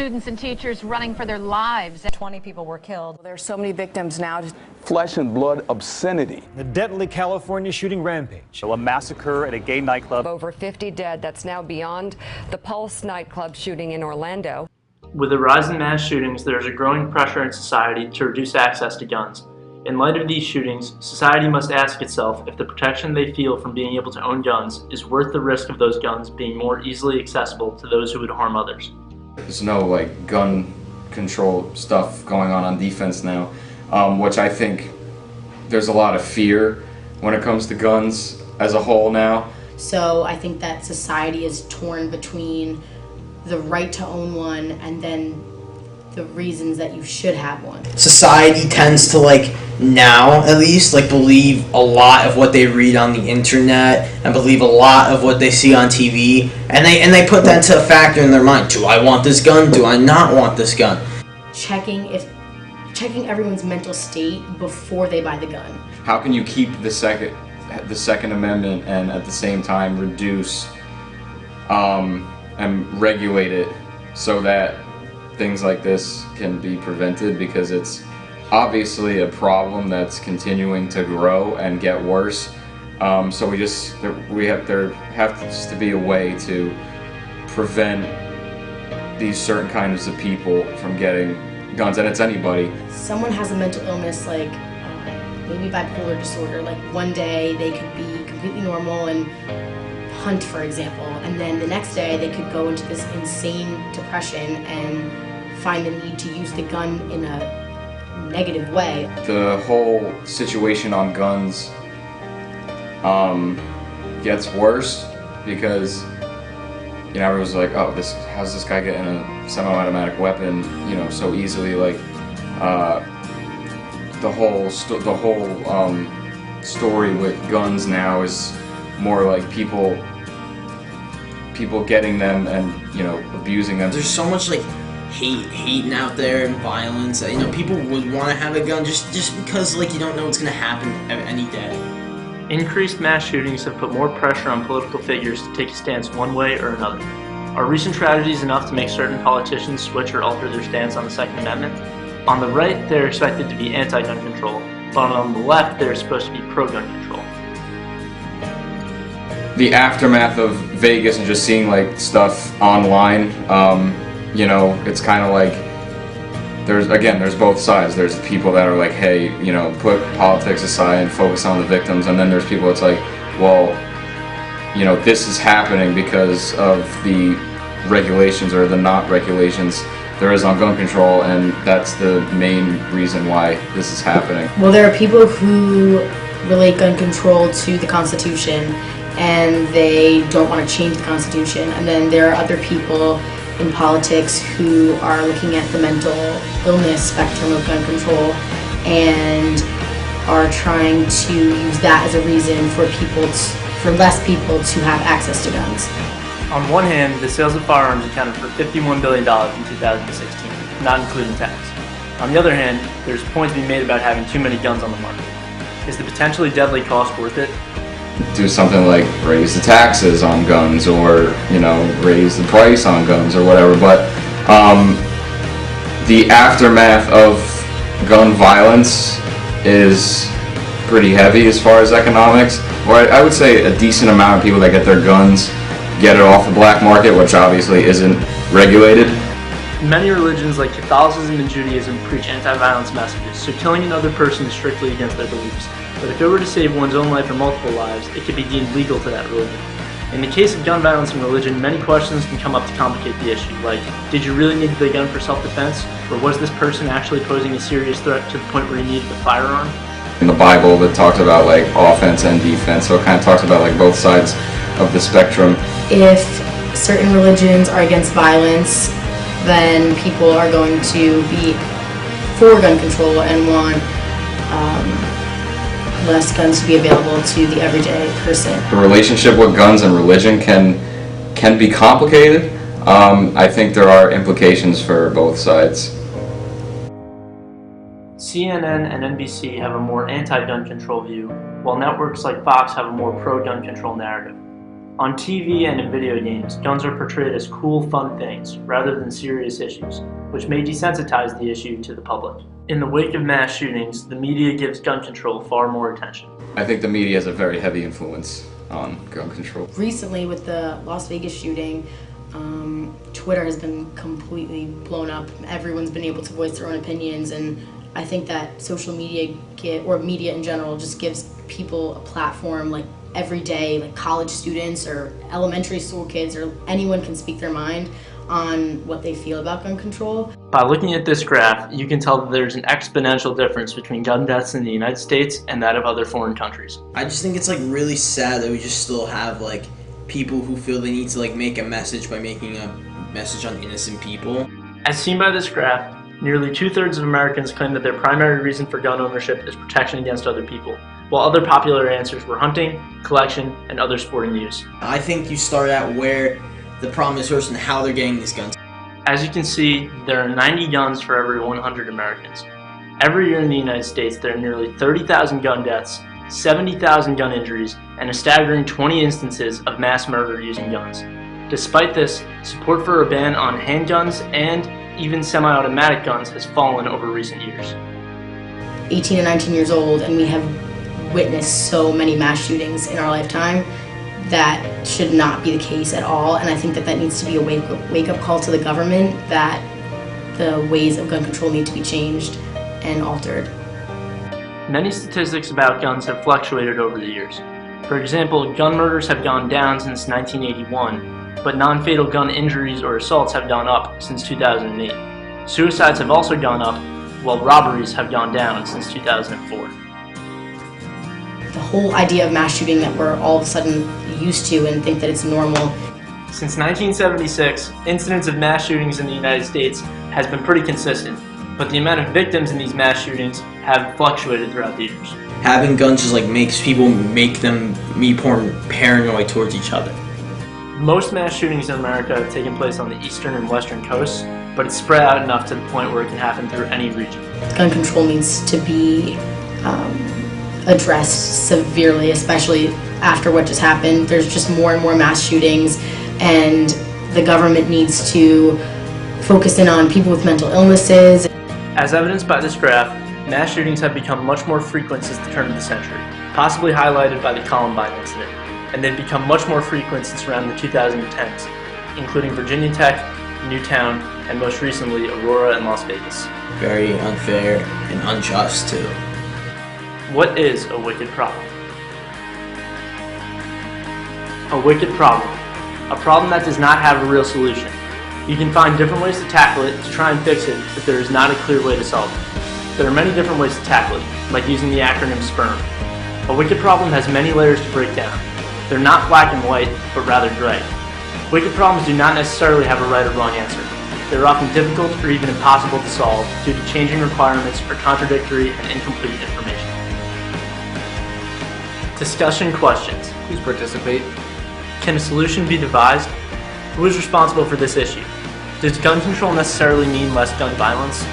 Students and teachers running for their lives. 20 people were killed. There's so many victims now. Flesh and blood obscenity. The deadly California shooting rampage. A massacre at a gay nightclub. Over 50 dead. That's now beyond the Pulse nightclub shooting in Orlando. With the rise in mass shootings, there is a growing pressure in society to reduce access to guns. In light of these shootings, society must ask itself if the protection they feel from being able to own guns is worth the risk of those guns being more easily accessible to those who would harm others. There's no gun control stuff going on defense now, which I think there's a lot of fear when it comes to guns as a whole now. So I think that society is torn between the right to own one and then the reasons that you should have one. Society tends to now at least believe a lot of what they read on the internet and believe a lot of what they see on TV, and they put that into a factor in their mind. Do I want this gun? Do I not want this gun? Checking everyone's mental state before they buy the gun. How can you keep the Second Amendment and at the same time reduce and regulate it so that things like this can be prevented, because it's obviously a problem that's continuing to grow and get worse. So there has to be a way to prevent these certain kinds of people from getting guns, and it's anybody. Someone has a mental illness like maybe bipolar disorder. One day they could be completely normal and hunt, for example, and then the next day they could go into this insane depression and find the need to use the gun in a negative way. The whole situation on guns gets worse because everyone's like, oh, how's this guy getting a semi-automatic weapon, so easily? The whole story with guns now is more like people getting them and abusing them. There's so much hating out there and violence. People would want to have a gun just because you don't know what's going to happen any day. Increased mass shootings have put more pressure on political figures to take a stance one way or another. Are recent tragedies enough to make certain politicians switch or alter their stance on the Second Amendment? On the right, they're expected to be anti-gun control, but on the left, they're supposed to be pro-gun control. The aftermath of Vegas and just seeing stuff online, it's kind of there's both sides. There's the people that are like, hey, put politics aside and focus on the victims, and then there's people that's like, well, this is happening because of the regulations or the not regulations there is on gun control, and that's the main reason why this is happening. Well, there are people who relate gun control to the Constitution and they don't want to change the Constitution, and then there are other people in politics who are looking at the mental illness spectrum of gun control and are trying to use that as a reason for less people to have access to guns. On one hand, the sales of firearms accounted for $51 billion in 2016, not including tax. On the other hand, there's a point to be made about having too many guns on the market. Is the potentially deadly cost worth it? Do something like raise the taxes on guns, or raise the price on guns or whatever, but the aftermath of gun violence is pretty heavy as far as economics. Or I would say a decent amount of people that get their guns get it off the black market, which obviously isn't regulated. Many religions like Catholicism and Judaism preach anti-violence messages, so killing another person is strictly against their beliefs. But if it were to save one's own life or multiple lives, it could be deemed legal to that religion. In the case of gun violence and religion, many questions can come up to complicate the issue, like, did you really need the gun for self-defense? Or was this person actually posing a serious threat to the point where you needed the firearm? In the Bible, that talks about offense and defense, so it kind of talks about both sides of the spectrum. If certain religions are against violence, then people are going to be for gun control and want less guns to be available to the everyday person. The relationship with guns and religion can be complicated. I think there are implications for both sides. CNN and NBC have a more anti-gun control view, while networks like Fox have a more pro-gun control narrative. On TV and in video games, guns are portrayed as cool, fun things, rather than serious issues, which may desensitize the issue to the public. In the wake of mass shootings, the media gives gun control far more attention. I think the media has a very heavy influence on gun control. Recently, with the Las Vegas shooting, Twitter has been completely blown up. Everyone's been able to voice their own opinions, and I think that social media or media in general just gives people a platform. Like every day, like college students or elementary school kids or anyone can speak their mind on what they feel about gun control. By looking at this graph, you can tell that there's an exponential difference between gun deaths in the United States and that of other foreign countries. I just think it's like really sad that we just still have like people who feel they need to like make a message by making a message on innocent people. As seen by this graph, nearly 2/3 of Americans claim that their primary reason for gun ownership is protection against other people, while other popular answers were hunting, collection, and other sporting use. I think you start out where the problem is first and how they're getting these guns. As you can see, there are 90 guns for every 100 Americans. Every year in the United States, there are nearly 30,000 gun deaths, 70,000 gun injuries, and a staggering 20 instances of mass murder using guns. Despite this, support for a ban on handguns and even semi-automatic guns has fallen over recent years. 18 and 19 years old, and we have witnessed so many mass shootings in our lifetime. That should not be the case at all, and I think that needs to be a wake-up call to the government that the ways of gun control need to be changed and altered. Many statistics about guns have fluctuated over the years. For example, gun murders have gone down since 1981, but non-fatal gun injuries or assaults have gone up since 2008. Suicides have also gone up, while robberies have gone down since 2004. The whole idea of mass shooting that we're all of a sudden used to and think that it's normal. Since 1976, incidents of mass shootings in the United States has been pretty consistent, but the amount of victims in these mass shootings have fluctuated throughout the years. Having guns just like makes people be more paranoid towards each other. Most mass shootings in America have taken place on the eastern and western coasts, but it's spread out enough to the point where it can happen through any region. Gun control needs to be addressed severely, especially after what just happened. There's just more and more mass shootings, and the government needs to focus in on people with mental illnesses. As evidenced by this graph, mass shootings have become much more frequent since the turn of the century, possibly highlighted by the Columbine incident, and they've become much more frequent since around the 2010s, including Virginia Tech, Newtown, and most recently Aurora and Las Vegas. Very unfair and unjust too. What is a wicked problem? A wicked problem. A problem that does not have a real solution. You can find different ways to tackle it to try and fix it, but there is not a clear way to solve it. There are many different ways to tackle it, like using the acronym SPERM. A wicked problem has many layers to break down. They're not black and white, but rather gray. Wicked problems do not necessarily have a right or wrong answer. They're often difficult or even impossible to solve due to changing requirements or contradictory and incomplete information. Discussion questions. Please participate. Can a solution be devised? Who is responsible for this issue? Does gun control necessarily mean less gun violence?